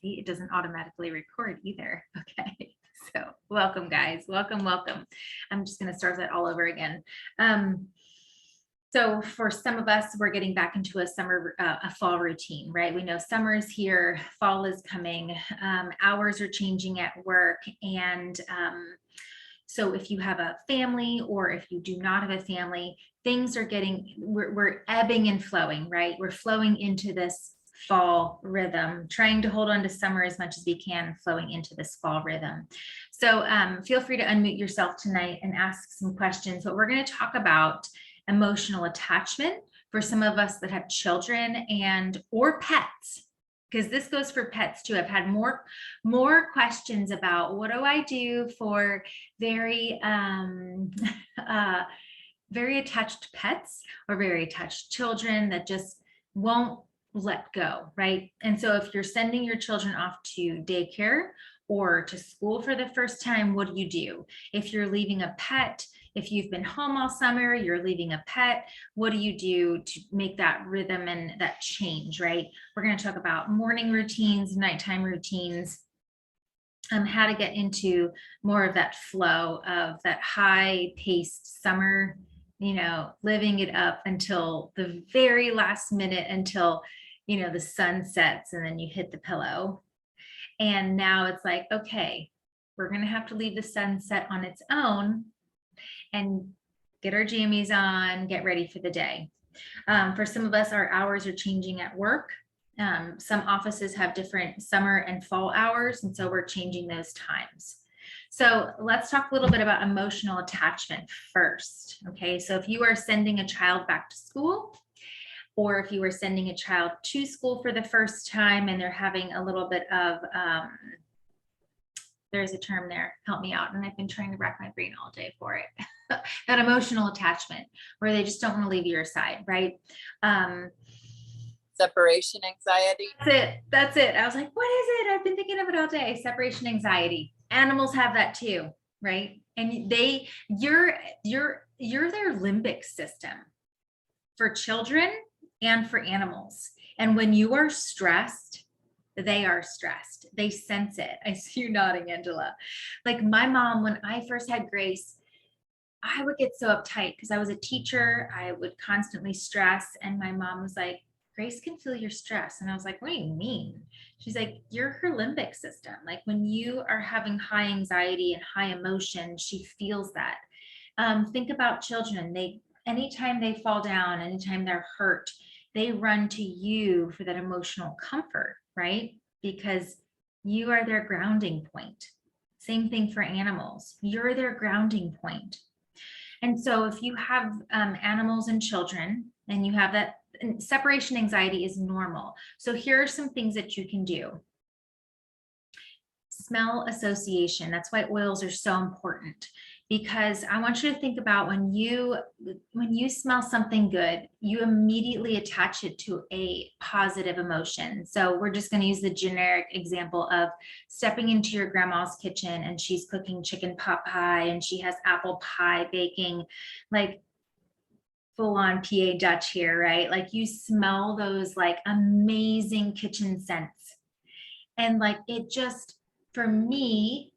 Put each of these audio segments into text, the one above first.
See, it doesn't automatically record either. Okay, so welcome guys, welcome. I'm just gonna start that all over again. So for some of us, we're getting back into a fall routine, right? We know summer is here, fall is coming, hours are changing at work. And so if you have a family or if you do not have a family, things are we're ebbing and flowing, right? We're flowing into this fall rhythm, trying to hold on to summer as much as we can, flowing into this fall rhythm. So feel free to unmute yourself tonight and ask some questions. But we're going to talk about emotional attachment for some of us that have children and or pets, because this goes for pets too. I've had more questions about what do I do for very very attached pets or very attached children that just won't let go, right? And so if you're sending your children off to daycare or to school for the first time, what do you do? If you're leaving a pet, if you've been home all summer, you're leaving a pet, what do you do to make that rhythm and that change, right? We're going to talk about morning routines, nighttime routines, how to get into more of that flow of that high-paced summer, living it up until the very last minute, until, the sun sets and then you hit the pillow. And now it's like, okay, we're going to have to leave the sunset on its own and get our jammies on, get ready for the day. For some of us, our hours are changing at work. Some offices have different summer and fall hours, and so we're changing those times. So let's talk a little bit about emotional attachment first. Okay, so if you are sending a child back to school, or if you are sending a child to school for the first time and they're having a little bit of, there's a term there, help me out, and I've been trying to rack my brain all day for it. That emotional attachment where they just don't want to leave your side, right? Separation anxiety. That's it. I was like, what is it? I've been thinking of it all day. Separation anxiety. Animals have that too, right? And you're their limbic system for children and for animals. And when you are stressed, they are stressed. They sense it. I see you nodding, Angela. Like my mom, when I first had Grace, I would get so uptight because I was a teacher. I would constantly stress. And my mom was like, Grace can feel your stress. And I was like, what do you mean? She's like, you're her limbic system. Like when you are having high anxiety and high emotion, she feels that. Think about children. Anytime they fall down, anytime they're hurt, they run to you for that emotional comfort, right? Because you are their grounding point. Same thing for animals. You're their grounding point. And so if you have animals and children and you have that, separation anxiety is normal. So here are some things that you can do. Smell association. That's why oils are so important, because I want you to think about when you smell something good, you immediately attach it to a positive emotion. So we're just going to use the generic example of stepping into your grandma's kitchen and she's cooking chicken pot pie and she has apple pie baking, like full on PA Dutch here, right? Like you smell those like amazing kitchen scents. And like it just, for me,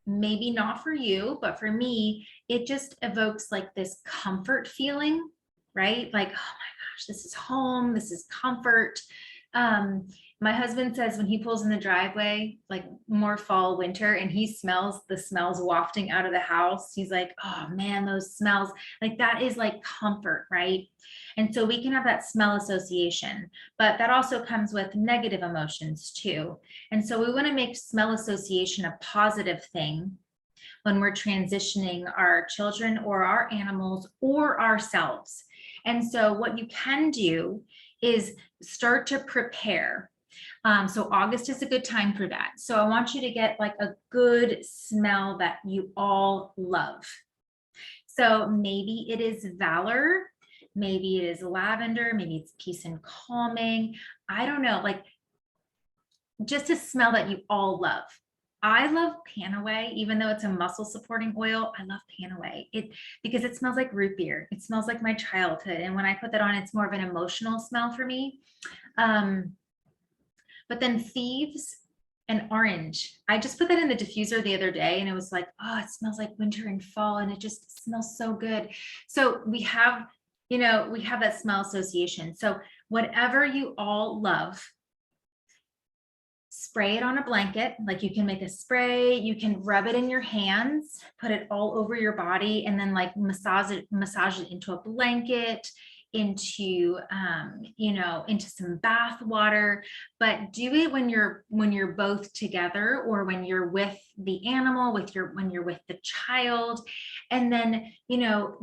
maybe not for you, but for me, it just evokes like this comfort feeling, right? Like, oh my gosh, this is home, this is comfort. My husband says when he pulls in the driveway, like more fall, winter, and he smells the smells wafting out of the house, he's like, oh man, those smells, like that is like comfort, right? And so we can have that smell association, but that also comes with negative emotions too. And so we want to make smell association a positive thing when we're transitioning our children or our animals or ourselves. And so what you can do is start to prepare. So August is a good time for that. So I want you to get like a good smell that you all love. So maybe it is Valor, maybe it is lavender, maybe it's peace and calming. I don't know, like just a smell that you all love. I love Panaway, even though it's a muscle supporting oil. I love Panaway because it smells like root beer. It smells like my childhood. And when I put that on, it's more of an emotional smell for me. But then Thieves and orange. I just put that in the diffuser the other day and it was like, oh, it smells like winter and fall and it just smells so good. So we have, we have that smell association. So whatever you all love, spray it on a blanket. Like you can make a spray, you can rub it in your hands, put it all over your body, and then like massage it into a blanket, into into some bath water. But do it when you're both together, or when you're with the animal, when you're with the child, and then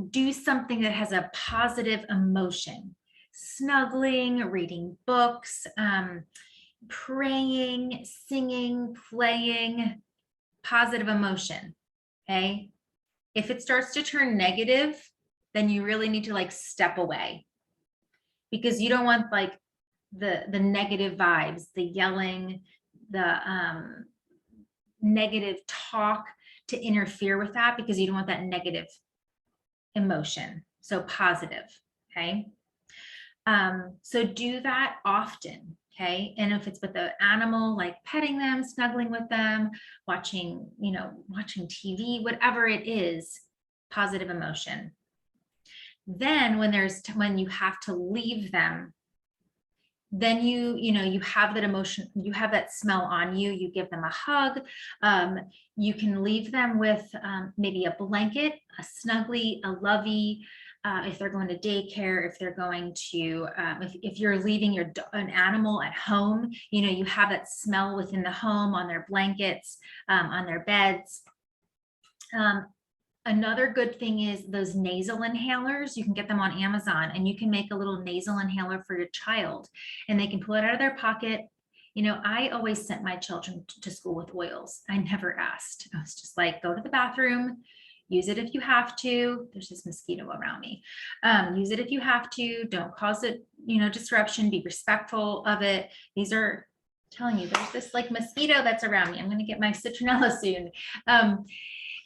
do something that has a positive emotion. Snuggling, reading books, praying, singing, playing, positive emotion. Okay. If it starts to turn negative, then you really need to like step away, because you don't want like the negative vibes, the yelling, the negative talk to interfere with that, because you don't want that negative emotion. So positive. Okay. So do that often. Okay. And if it's with the animal, like petting them, snuggling with them, watching TV, whatever it is, positive emotion. Then when you have to leave them, then you have that emotion, you have that smell on you, you give them a hug. You can leave them with maybe a blanket, a snuggly, a lovey. If they're going to daycare, if they're going to, if you're leaving an animal at home, you have that smell within the home, on their blankets, on their beds. Another good thing is those nasal inhalers. You can get them on Amazon, and you can make a little nasal inhaler for your child, and they can pull it out of their pocket. I always sent my children to school with oils. I never asked. I was just like, go to the bathroom, use it if you have to. There's this mosquito around me. Use it if you have to. Don't cause it, disruption. Be respectful of it. These are telling you there's this like mosquito that's around me. I'm going to get my citronella soon.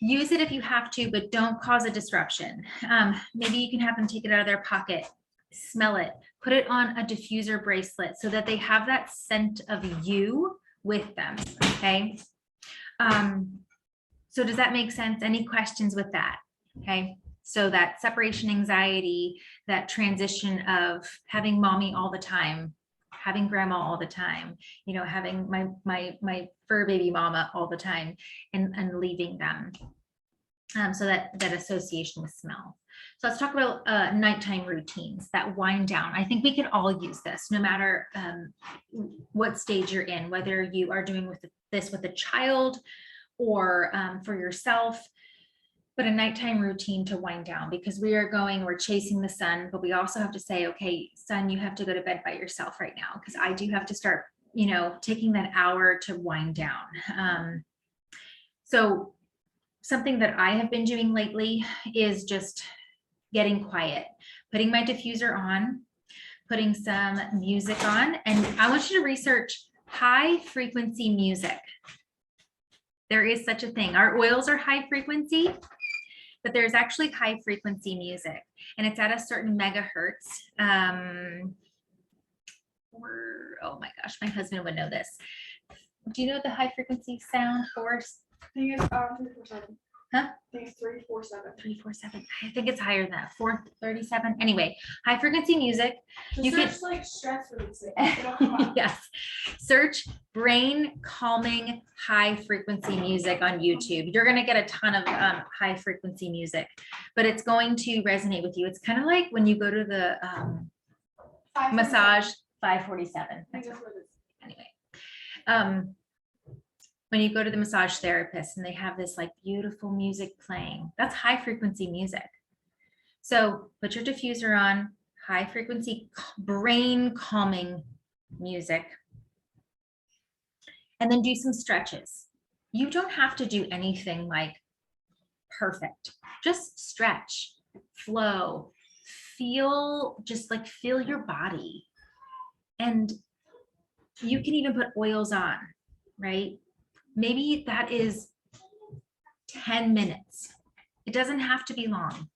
Use it if you have to, but don't cause a disruption. Maybe you can have them take it out of their pocket, smell it, put it on a diffuser bracelet so that they have that scent of you with them. Okay. So does that make sense? Any questions with that? Okay. So that separation anxiety, that transition of having mommy all the time, having grandma all the time, having my fur baby mama all the time, and leaving them. So that association with smell. So let's talk about nighttime routines that wind down. I think we could all use this, no matter what stage you're in, whether you are doing this with a child or for yourself. But a nighttime routine to wind down, because we're chasing the sun, but we also have to say, okay, son, you have to go to bed by yourself right now, because I do have to start, taking that hour to wind down. So something that I have been doing lately is just getting quiet, putting my diffuser on, putting some music on, and I want you to research high frequency music. There is such a thing. Our oils are high frequency, but there's actually high frequency music, and it's at a certain megahertz. Oh my gosh, my husband would know this. Do you know the high frequency sound force? I think it's 347. Huh? I think it's 347. 347. I think it's higher than that. 437. Anyway, high frequency music. You can like stress releasing. Yes. Search brain calming high frequency music on YouTube. You're going to get a ton of high frequency music, but it's going to resonate with you. It's kind of like when you go to the massage 547. Anyway. When you go to the massage therapist and they have this like beautiful music playing, that's high frequency music. So put your diffuser on, high frequency brain calming music, and then do some stretches. You don't have to do anything like perfect. Just stretch, flow, feel your body. And you can even put oils on, right? Maybe that is 10 minutes. It doesn't have to be long.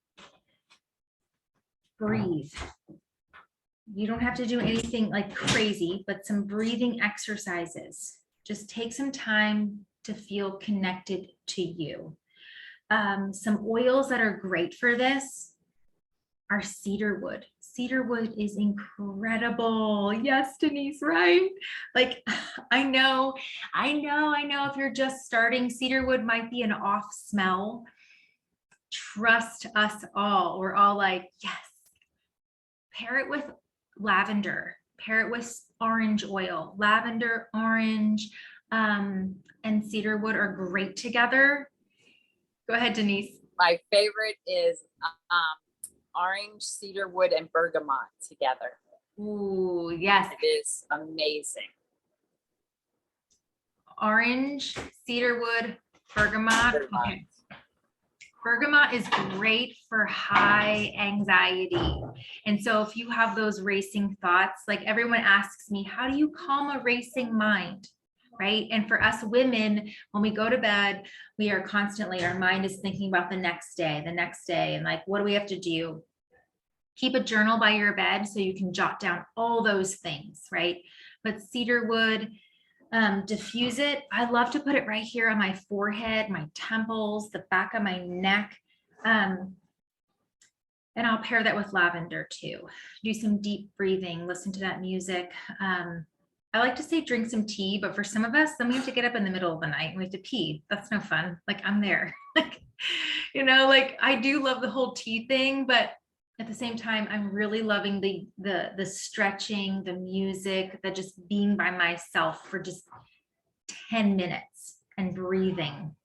Breathe. You don't have to do anything like crazy, but some breathing exercises. Just take some time to feel connected to you. Some oils that are great for this are cedar wood. Cedar wood is incredible. Yes, Denise, right? Like, I know if you're just starting, cedar wood might be an off smell. Trust us all. We're all like, yes. Pair it with lavender, pair it with orange oil. Lavender, orange, and cedar wood are great together. Go ahead, Denise. My favorite is orange, cedar wood, and bergamot together. Ooh, yes. It is amazing. Orange, cedar wood, bergamot. Okay. Bergamot is great for high anxiety. And so if you have those racing thoughts, like everyone asks me, how do you calm a racing mind? Right. And for us women, when we go to bed, we are constantly, our mind is thinking about the next day, and like, what do we have to do? Keep a journal by your bed so you can jot down all those things, right? But cedar wood, diffuse it. I love to put it right here on my forehead, my temples, the back of my neck. And I'll pair that with lavender too. Do some deep breathing, listen to that music. I like to say drink some tea, but for some of us, then we have to get up in the middle of the night and we have to pee. That's no fun. Like, I'm there. Like, like, I do love the whole tea thing, but at the same time, I'm really loving the stretching, the music, the just being by myself for just 10 minutes and breathing.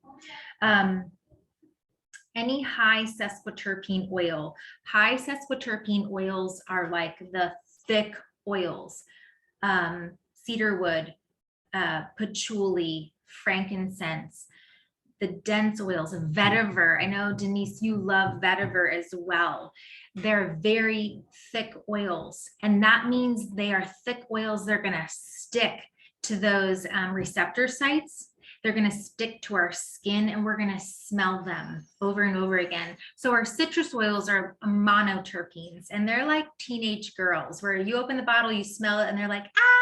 Any high sesquiterpene oil. High sesquiterpene oils are like the thick oils. Cedarwood, patchouli, frankincense, the dense oils, vetiver. I know, Denise, you love vetiver as well. They're very thick oils, and that means they are thick oils. They're going to stick to those receptor sites. They're going to stick to our skin, and we're going to smell them over and over again. So our citrus oils are monoterpenes, and they're like teenage girls, where you open the bottle, you smell it, and they're like, ah,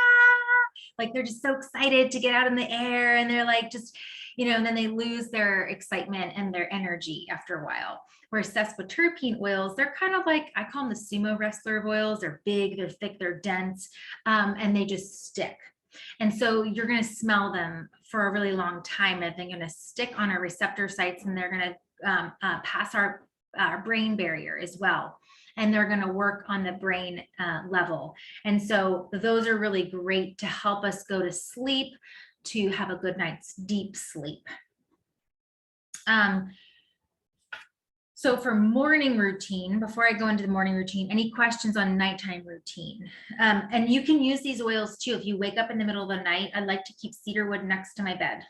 like they're just so excited to get out in the air, and they're like just, and then they lose their excitement and their energy after a while. Whereas sesquiterpene oils, they're kind of like, I call them the sumo wrestler of oils. They're big, they're thick, they're dense, and they just stick. And so you're going to smell them for a really long time, and they're going to stick on our receptor sites, and they're going to pass our brain barrier as well. And they're going to work on the brain level. And so those are really great to help us go to sleep, to have a good night's deep sleep. So for morning routine, before I go into the morning routine, any questions on nighttime routine? And you can use these oils too. If you wake up in the middle of the night, I like to keep cedarwood next to my bed.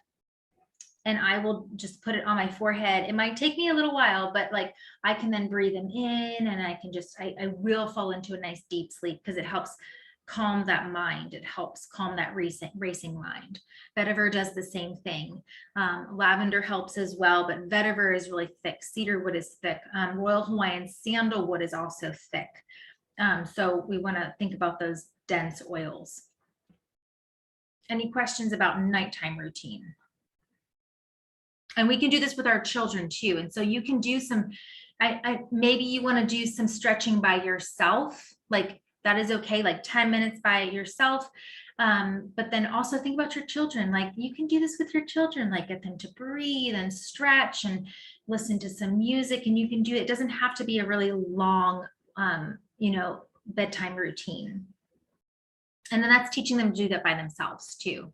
And I will just put it on my forehead. It might take me a little while, but like I can then breathe them in, and I can just, I will fall into a nice deep sleep because it helps calm that mind. It helps calm that racing mind. Vetiver does the same thing. Lavender helps as well, but vetiver is really thick. Cedarwood is thick. Royal Hawaiian sandalwood is also thick. So we want to think about those dense oils. Any questions about nighttime routine? And we can do this with our children too. And so you can do some, maybe you want to do some stretching by yourself, like that is okay, like 10 minutes by yourself. But then also think about your children. Like you can do this with your children, like get them to breathe and stretch and listen to some music, and you can do it. It doesn't have to be a really long, bedtime routine. And then that's teaching them to do that by themselves too.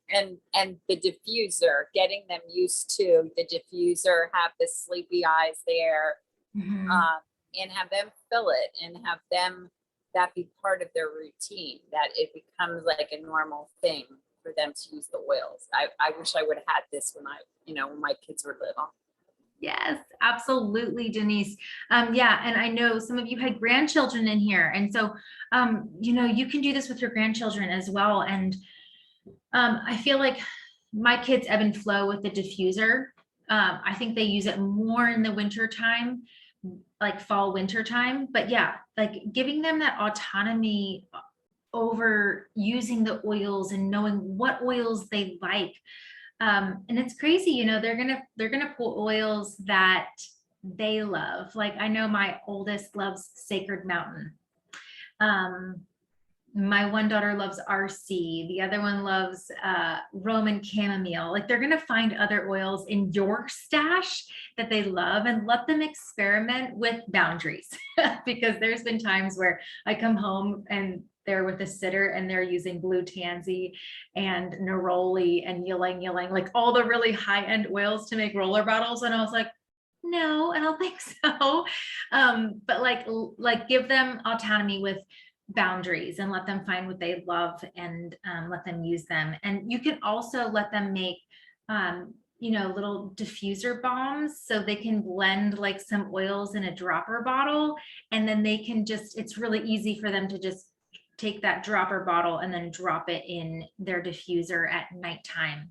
And the diffuser, getting them used to the diffuser, have the sleepy eyes there, and have them fill it, and have them, that be part of their routine, that it becomes like a normal thing for them to use the oils. I wish I would have had this when when my kids were little. Yes, absolutely, Denise. Yeah, and I know some of you had grandchildren in here, and so you can do this with your grandchildren as well. And I feel like my kids ebb and flow with the diffuser. I think they use it more in the winter time, like fall, winter time. But yeah, like giving them that autonomy over using the oils and knowing what oils they like. And it's crazy, you know, they're gonna pull oils that they love. Like I know my oldest loves Sacred Mountain. My one daughter loves RC. The other one loves Roman chamomile. Like they're gonna find other oils in your stash that they love, and let them experiment with boundaries. Because there's been times where I come home and they're with a sitter and they're using blue tansy and neroli and ylang ylang, like all the really high-end oils to make roller bottles. And I was like, no, I don't think so. But like give them autonomy with boundaries and let them find what they love, and let them use them. And you can also let them make you know, little diffuser bombs, so they can blend like some oils in a dropper bottle, and then they can just, it's really easy for them to just take that dropper bottle and then drop it in their diffuser at nighttime.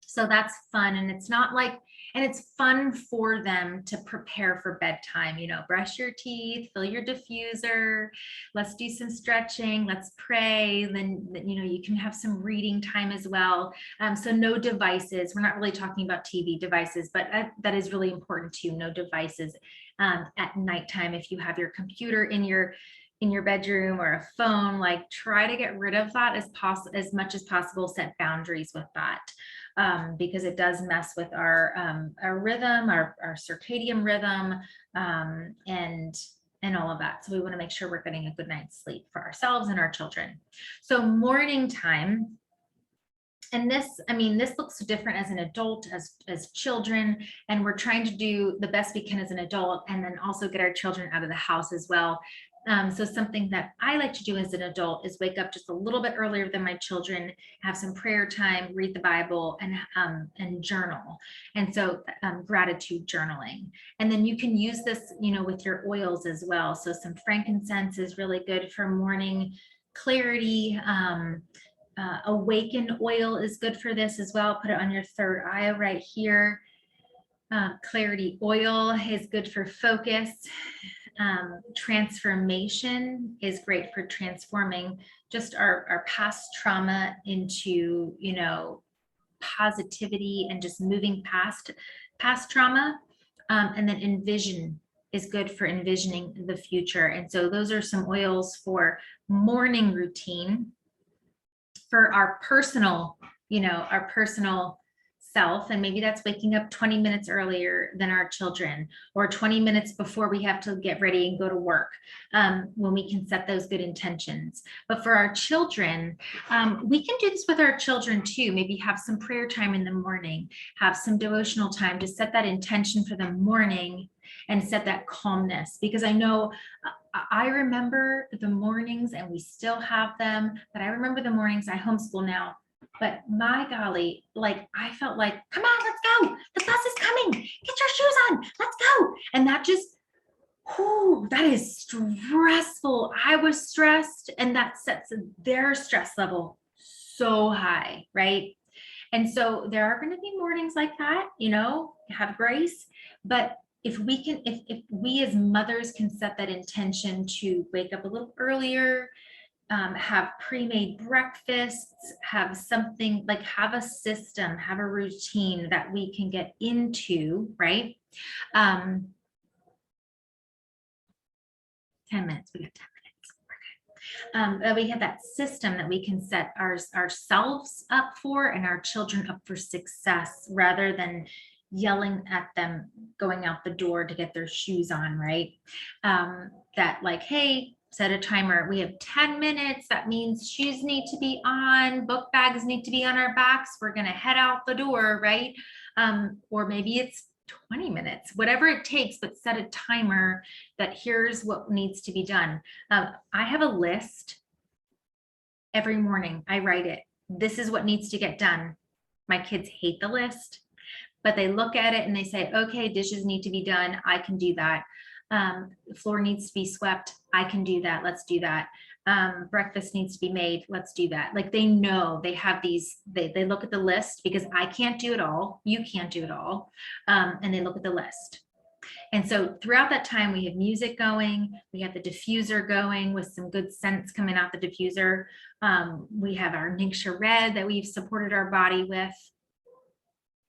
So that's fun. And it's not like, and it's fun for them to prepare for bedtime, you know, brush your teeth, fill your diffuser, let's do some stretching, let's pray. Then, you know, you can have some reading time as well. So no devices. We're not really talking about TV devices, but that is really important too. No devices at nighttime. If you have your computer in your bedroom or a phone, like try to get rid of that as much as possible. Set boundaries with that. Because it does mess with our rhythm, our circadian rhythm, and all of that. So we want to make sure we're getting a good night's sleep for ourselves and our children. So morning time. And this, I mean, this looks different as an adult, as children, and we're trying to do the best we can as an adult, and then also get our children out of the house as well. So something that I like to do as an adult is wake up just a little bit earlier than my children, have some prayer time, read the Bible, and journal. And so gratitude journaling. And then you can use this, you know, with your oils as well. So some frankincense is really good for morning clarity. Awaken oil is good for this as well. Put it on your third eye right here. Clarity oil is good for focus. Transformation is great for transforming just our past trauma into, you know, positivity and just moving past trauma. And then envision is good for envisioning the future. And so those are some oils for morning routine. For our personal, you know, our personal self, and maybe that's waking up 20 minutes earlier than our children, or 20 minutes before we have to get ready and go to work, when we can set those good intentions. But for our children, we can do this with our children too. Maybe have some prayer time in the morning, have some devotional time to set that intention for the morning and set that calmness. Because I know I remember the mornings, and we still have them, but I remember the mornings. I homeschool now, but my golly, like I felt like, come on, let's go. The bus is coming. Get your shoes on. Let's go. And that just, whoo, that is stressful. I was stressed, and that sets their stress level so high, right? And so there are going to be mornings like that, you know, have grace. But if we can, if we as mothers can set that intention to wake up a little earlier, have pre-made breakfasts, have something like, have a system, have a routine that we can get into, right? 10 minutes, we got 10 minutes. We have that system that we can set ourselves up for, and our children up for success, rather than yelling at them going out the door to get their shoes on, right? That like, hey, set a timer. We have 10 minutes. That means shoes need to be on, book bags need to be on our backs. We're going to head out the door, right? Or maybe it's 20 minutes, whatever it takes, but set a timer that here's what needs to be done. I have a list every morning. I write it. This is what needs to get done. My kids hate the list, but they look at it and they say, okay, dishes need to be done. I can do that. The floor needs to be swept. I can do that. Let's do that. Breakfast needs to be made. Let's do that. Like they know, they have these, they look at the list, because I can't do it all. You can't do it all. And they look at the list. And so throughout that time, we have music going, we have the diffuser going with some good scents coming out the diffuser. We have our Ningxia Red that we've supported our body with.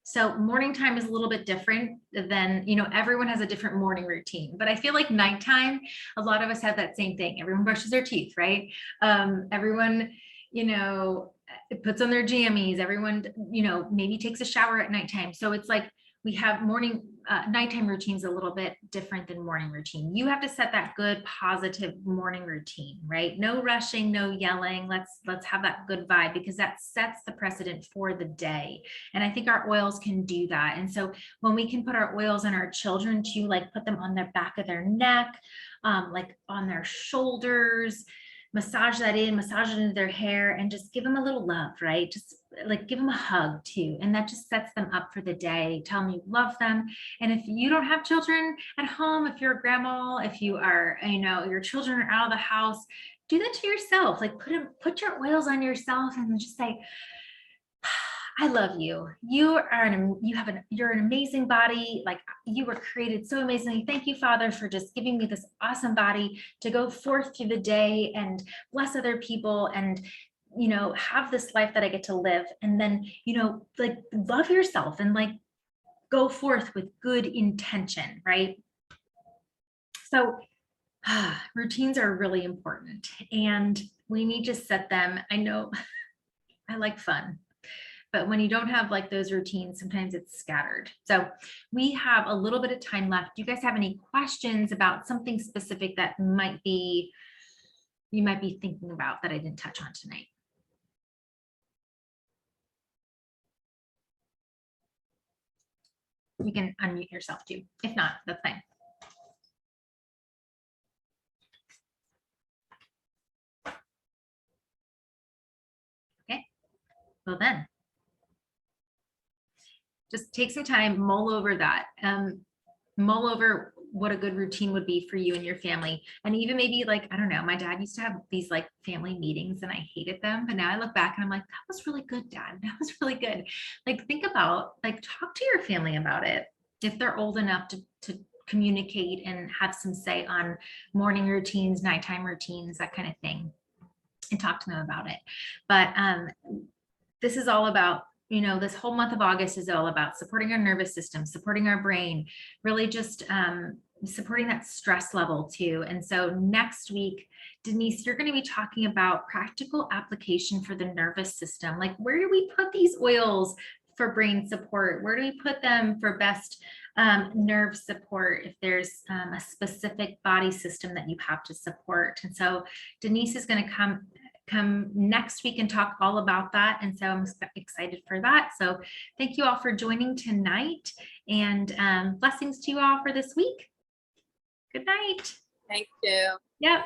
So morning time is a little bit different than, you know, everyone has a different morning routine, but I feel like nighttime, a lot of us have that same thing. Everyone brushes their teeth, right? Everyone, you know, puts on their jammies. Everyone, you know, maybe takes a shower at nighttime. So it's like we have nighttime routines a little bit different than morning routine. You have to set that good, positive morning routine, right? No rushing, no yelling. Let's have that good vibe, because that sets the precedent for the day. And I think our oils can do that. And so when we can put our oils on our children to like put them on the back of their neck, like on their shoulders, massage that in, massage it into their hair, and just give them a little love, right? Just like give them a hug too. And that just sets them up for the day. Tell them you love them. And if you don't have children at home, if you're a grandma, if you are, you know, your children are out of the house, do that to yourself. Like put your oils on yourself and just say, I love you. You're an amazing body. Like you were created so amazingly. Thank you, Father, for just giving me this awesome body to go forth through the day and bless other people and, you know, have this life that I get to live. And then, you know, like love yourself and like go forth with good intention, right? So routines are really important and we need to set them. I know I like fun, but when you don't have like those routines, sometimes it's scattered. So we have a little bit of time left. Do you guys have any questions about something specific that you might be thinking about that I didn't touch on tonight? You can unmute yourself too. If not, that's fine. Okay, well then. Just take some time, mull over that, mull over what a good routine would be for you and your family. And even maybe like, I don't know, my dad used to have these like family meetings and I hated them, but now I look back and I'm like, that was really good, Dad. That was really good. Like, think about, like, talk to your family about it. If they're old enough to communicate and have some say on morning routines, nighttime routines, that kind of thing, and talk to them about it. But this is all about, you know, this whole month of August is all about supporting our nervous system, supporting our brain, really just supporting that stress level too. And so next week, Denise, you're going to be talking about practical application for the nervous system. Like, where do we put these oils for brain support? Where do we put them for best nerve support if there's a specific body system that you have to support? And so Denise is going to come next week and talk all about that. And so I'm excited for that. So thank you all for joining tonight, and blessings to you all for this week. Good night. Thank you. Yep.